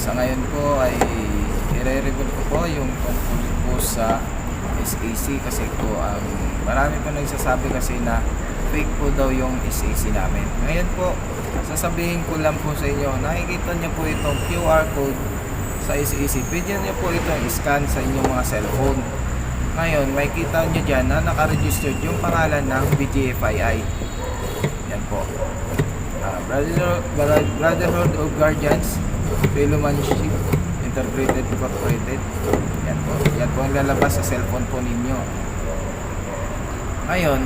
Sa ngayon po ay i-re-review ko po yung tungkol po sa SAC kasi po ang marami po nagsasabi kasi na fake po daw yung SAC namin. Ngayon po, sasabihin ko lang po sa inyo, nakikita niyo po itong QR code sa SAC. Pwede niyo po ito scan sa inyong mga cellphone. Ngayon, makikita niyo dyan na nakaregistered yung pangalan ng BGFII. Yan po. Brotherhood of Guardians Fellowship Integrated Incorporated. Yan po. Yan po ang lalabas sa cellphone po ninyo. Ngayon,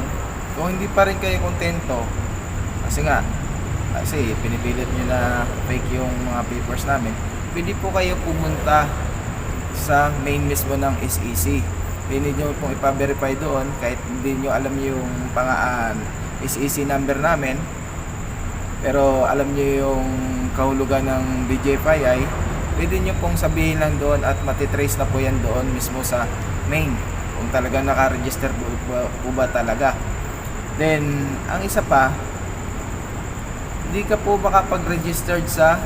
kung hindi pa rin kayo kontento, kasi pinipilit nyo na fake yung mga papers namin, pwede po kayo pumunta sa main mismo ng SEC. Pwede nyo pong ipa-verify doon kahit hindi nyo alam yung SEC number namin, pero alam nyo yung kahulugan ng BGFII, pwede nyo pong sabihin lang doon at matitrace na po yan doon mismo sa main kung talagang nakaregister po ba talaga. Then, ang isa pa, hindi ka po makapag-registered sa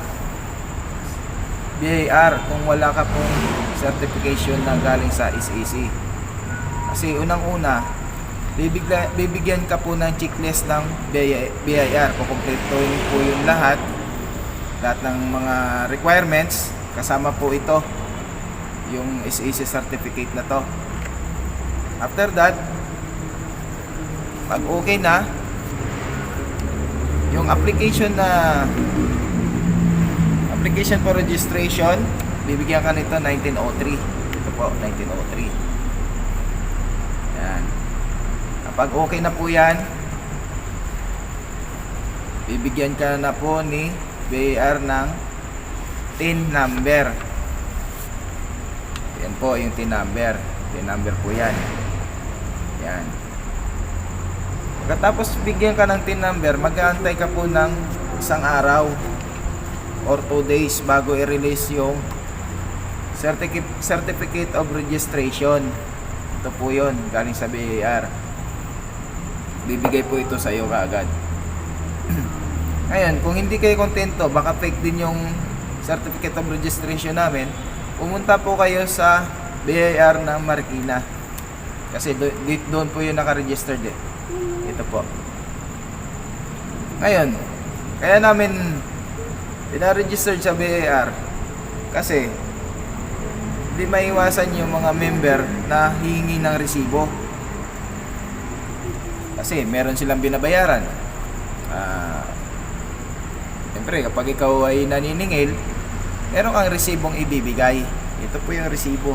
BIR kung wala ka pong certification na galing sa SEC. Kasi unang-una, bibigyan ka po ng checklist ng BIR. Kukumpletuhin po yung lahat ng mga requirements. Kasama po ito, yung SEC certificate na to. After that, pag okay na, yung application for registration, bibigyan ka nito 1903. Ito po, 1903. Yan. Kapag okay na po yan, bibigyan ka na po ni BIR ng TIN number. Yan po yung TIN number. TIN number po yan. Yan. Pagkatapos bigyan ka ng TIN number, mag-aantay ka po ng isang araw or 2 days bago i-release yung certificate of registration. Ito po yun, galing sa BIR. Bibigay po ito sa iyo kaagad. Ngayon, kung hindi kayo kontento, baka fake din yung certificate of registration namin, pumunta po kayo sa BIR ng Marikina. Kasi doon po yung nakaregistered eh. Ito po. Ngayon, kaya namin pina-registered sa BIR kasi hindi maiwasan yung mga member na hihingi ng resibo. Kasi meron silang binabayaran. Siyempre, kapag ikaw ay naniningil, meron kang resibong ibibigay. Ito po yung resibo.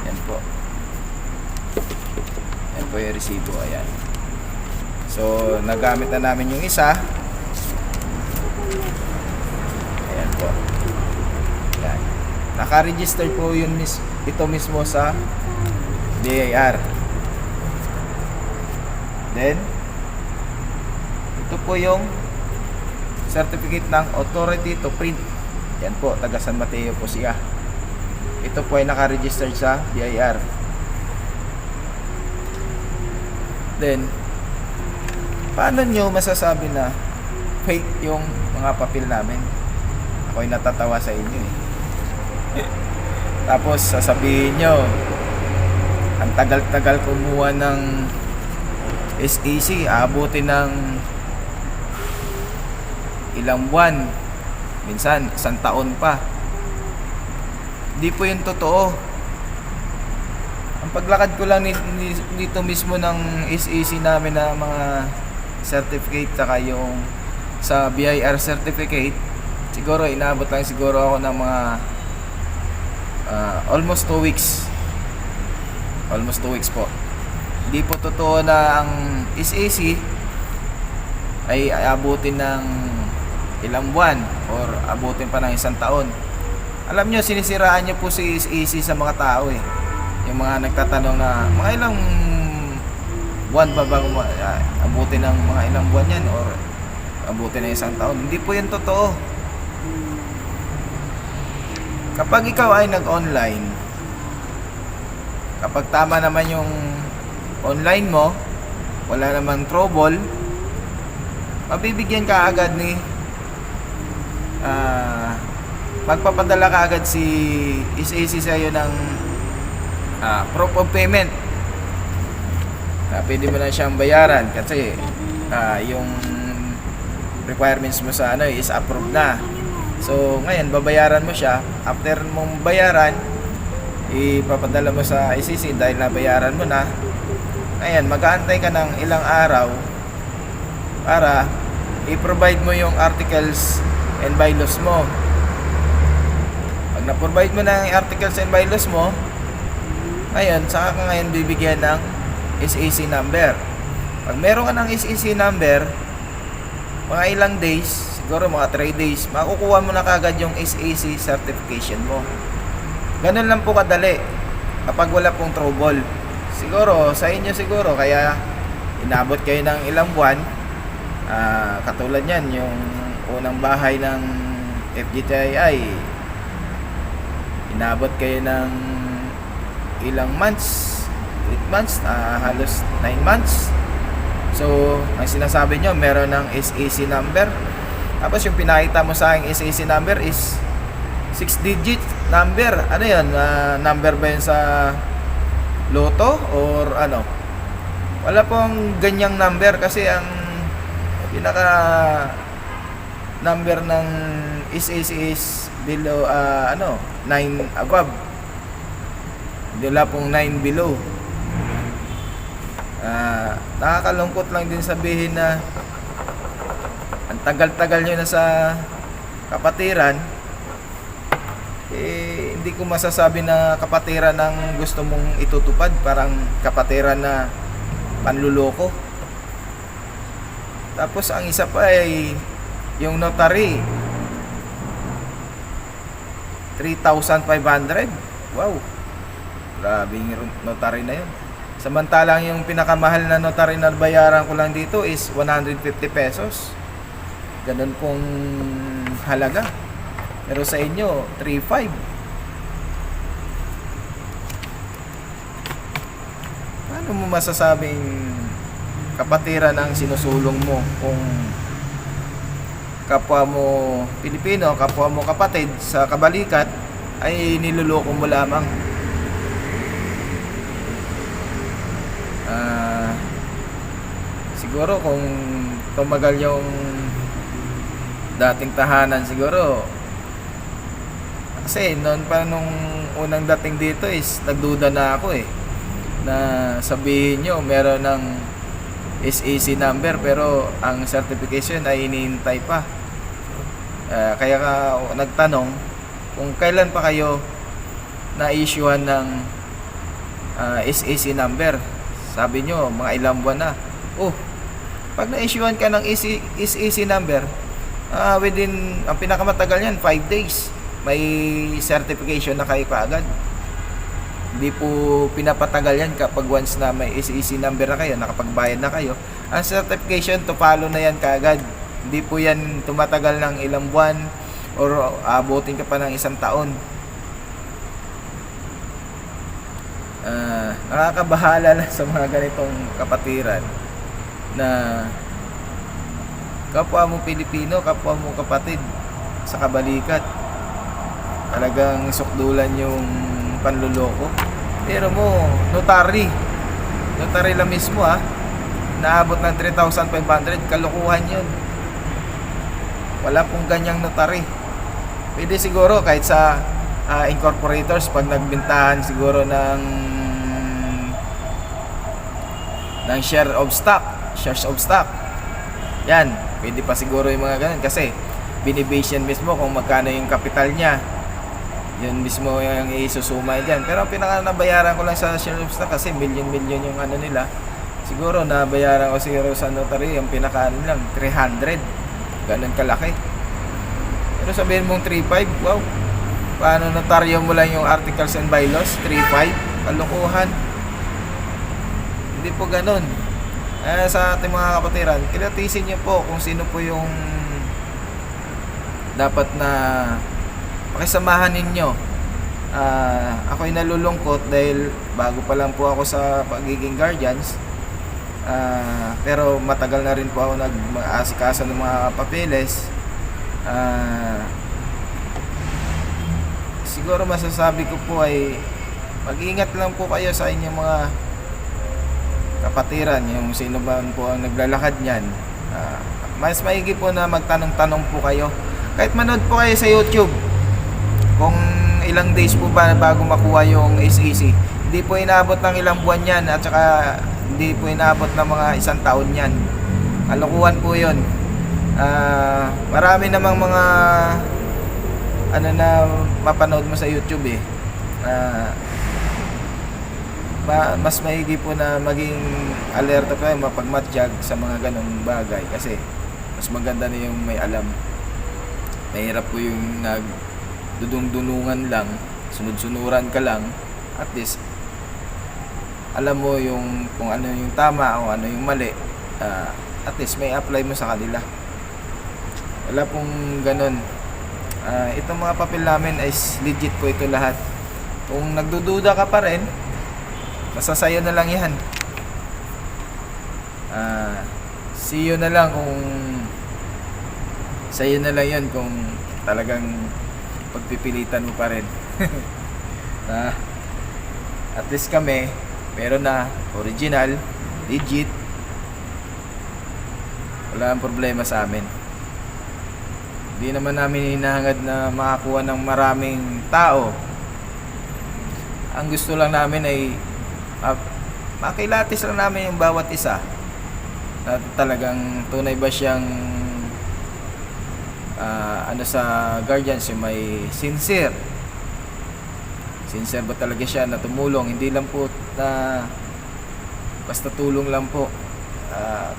Yan po. Yan po yung resibo. Ayan. So, nagamit na namin yung isa. Ayan po. Ayan. Naka-register po yun ito mismo sa BIR. Then, ito po yung certificate ng authority to print. Yan po, taga San Mateo po siya. Ito po ay naka-register sa BIR. Then, paano nyo masasabi na fake yung mga papel namin? Ako'y natatawa sa inyo eh. Tapos sasabihin nyo, ang tagal-tagal kumuha ng SEC, aabutin ng ilang buwan, minsan isang taon pa. Hindi po yun totoo. Ang paglakad ko lang dito mismo ng SEC namin na mga certificate saka yung sa BIR certificate, siguro inaabot lang siguro ako ng mga almost 2 weeks. Almost 2 weeks po. Hindi po totoo na ang SEC ay abutin ng ilang buwan or abutin pa ng isang taon. Alam nyo, sinisiraan nyo po si SEC sa mga tao eh. Yung mga nagtatanong na mga ilang buwan ba bago abutin ng mga ilang buwan yan or abutin ng isang taon. Hindi po yan totoo. Kapag ikaw ay nag-online, kapag tama naman yung online mo, wala namang trouble, mabibigyan ka agad ni magpapadala ka agad si SAC sa iyo ng proof of payment. Pwede mo na siyang bayaran kasi yung requirements mo sa is approved na. So ngayon babayaran mo siya. After mong bayaran, ipapadala mo sa SAC dahil nabayaran mo na. Ngayon mag-aantay ka ng ilang araw para i-provide mo yung articles and bylaws mo. Pag na-provide mo na yung articles and bylaws mo, ngayon, saka ka ngayon bibigyan ng SAC number. Pag meron ka ng SAC number, mga ilang days, siguro mga 3 days, makukuha mo na kagad yung SAC certification mo. Ganun lang po kadali kapag wala pong trouble. Siguro, sa inyo siguro, kaya inabot kayo ng ilang buwan. Katulad yan, yung unang bahay ng FGTII, inabot kayo ng ilang months, 8 months, halos 9 months. So, ang sinasabi nyo, meron ng SAC number. Tapos yung pinakita mo sa akin SAC number is 6-digit number. Ano yun? Number ba yun sa loto? Or ano? Wala pong ganyang number kasi ang pinaka number ng SAC is below 9 above. Wala pong 9 below. Nakakalungkot lang din sabihin na ang tagal-tagal nyo na sa kapatiran. Hindi ko masasabi na kapatiran ng gusto mong itutupad. Parang kapatiran na panluloko. Tapos ang isa pa ay yung notary, 3,500. Wow, grabe yung notary na yun. Samantalang yung pinakamahal na notary na bayaran ko lang dito is 150 pesos. Ganun pong halaga. Pero sa inyo, 3,500. Paano mo masasabing kapatiran ang sinusulong mo kung kapwa mo Pilipino, kapwa mo kapatid sa kabalikat ay niluloko mo lamang? Siguro kung tumagal yung dating tahanan siguro, kasi noon pa nung unang dating dito is nagduda na ako na sabihin nyo meron ng SAC number pero ang certification ay hinihintay pa. Kaya ka nagtanong kung kailan pa kayo na-issuehan ng SAC number. Sabi nyo mga ilang buwan na. Pag na-issuehan ka ng SAC number, within, ang pinakamatagal yan 5 days may certification na kayo kaagad. Hindi po pinapatagal yan kapag once na may SAC number na kayo, nakapagbayad na kayo. Ang certification to follow na yan kaagad. Hindi po yan tumatagal ng ilang buwan or abutin ka pa ng 1 taon. Nakakabahala lang sa mga ganitong kapatiran na kapwa mo Pilipino, kapwa mo kapatid sa kabalikat, talagang sukdulan yung panluloko. Pero mo, notary lang mismo naabot ng 3,500, kalukuhan yun. Wala pong ganyang notary. Pwede siguro kahit sa incorporators pag nagbintahan siguro ng shares of stock. Yan, pwede pa siguro yung mga ganun kasi binibase yan mismo kung magkano yung kapital niya. Yun mismo yung isusuma dyan. Pero ang pinaka nabayaran ko lang sa share of stock kasi million yung ano nila. Siguro nabayaran ko siguro sa notary yung pinaka lang 300. Ganun kalaki. Pero sabihin mong 3,500, wow. Paano notaryo mo lang yung articles and bylaws? 3,500? Kalukuhan. Hindi po ganun. Sa ating mga kapatiran, kilatisin niyo po kung sino po yung dapat na pakisamahan ninyo. Ako'y nalulungkot dahil bago pa lang po ako sa pagiging guardians. Pero matagal na rin po ako nag-aasikaso ng mga papeles. siguro masasabi ko po ay mag-ingat lang po kayo sa inyong mga kapatiran, yung sino ba po ang naglalakad niyan. Mas maigi po na magtanong-tanong po kayo. Kahit manood po kayo sa YouTube, kung ilang days po ba bago makuha yung SEC. Hindi po inaabot ng ilang buwan yan, at saka hindi po inaabot ng mga isang taon yan. Kalokohan po yun. Marami namang mga ano na mapanood mo sa YouTube eh. Mas maigi po na maging alerto kayo, mapagmatjag sa mga ganong bagay, kasi mas maganda na yung may alam. Mahirap po yung nagdudung-dunungan lang, sunod-sunuran ka lang. At least alam mo yung kung ano yung tama o ano yung mali. At least may apply mo sa kanila. Wala pong ganon. Itong mga papel namin ay legit po ito lahat. Kung nagdududa ka pa rin, basta sa'yo na lang yan. See you na lang kung sa'yo na lang yan kung talagang pagpipilitan mo pa rin. At least kami meron na original, legit. Wala ang problema sa amin. Hindi naman namin hinahangad na makakuha ng maraming tao. Ang gusto lang namin ay makilatis lang namin yung bawat isa. At talagang tunay ba siyang sa guardians, yung may sincere ba talaga siya na tumulong, hindi lang po na basta tulong lang po.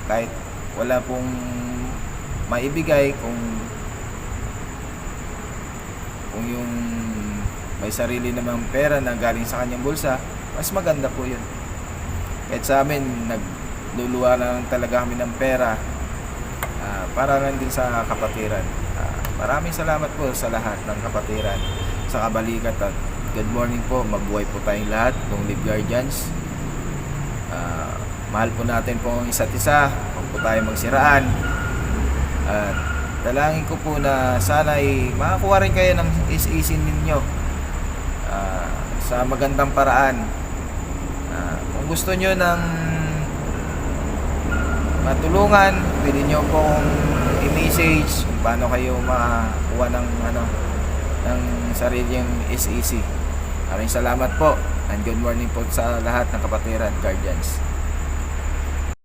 Kahit wala pong maibigay, kung yung may sarili namang pera na galing sa kanyang bulsa, mas maganda po yun. Kahit sa amin, nagluluwa lang talaga kami ng pera para lang din sa kapatiran. Maraming salamat po sa lahat ng kapatiran sa Kabalikat, at good morning po, mabuhay po tayong lahat ng Live Guardians. Mahal po natin po ang isa't isa, huwag po tayo magsiraan, at dalangin ko po na sana ay makakuha rin kayo ng is-isin ninyo sa magandang paraan. Kung gusto nyo ng matulungan, pwede nyo pong i-message kung paano kayo makakuha ng sariling SEC. Maraming salamat po, and good morning po sa lahat ng kapatiran, Guardians.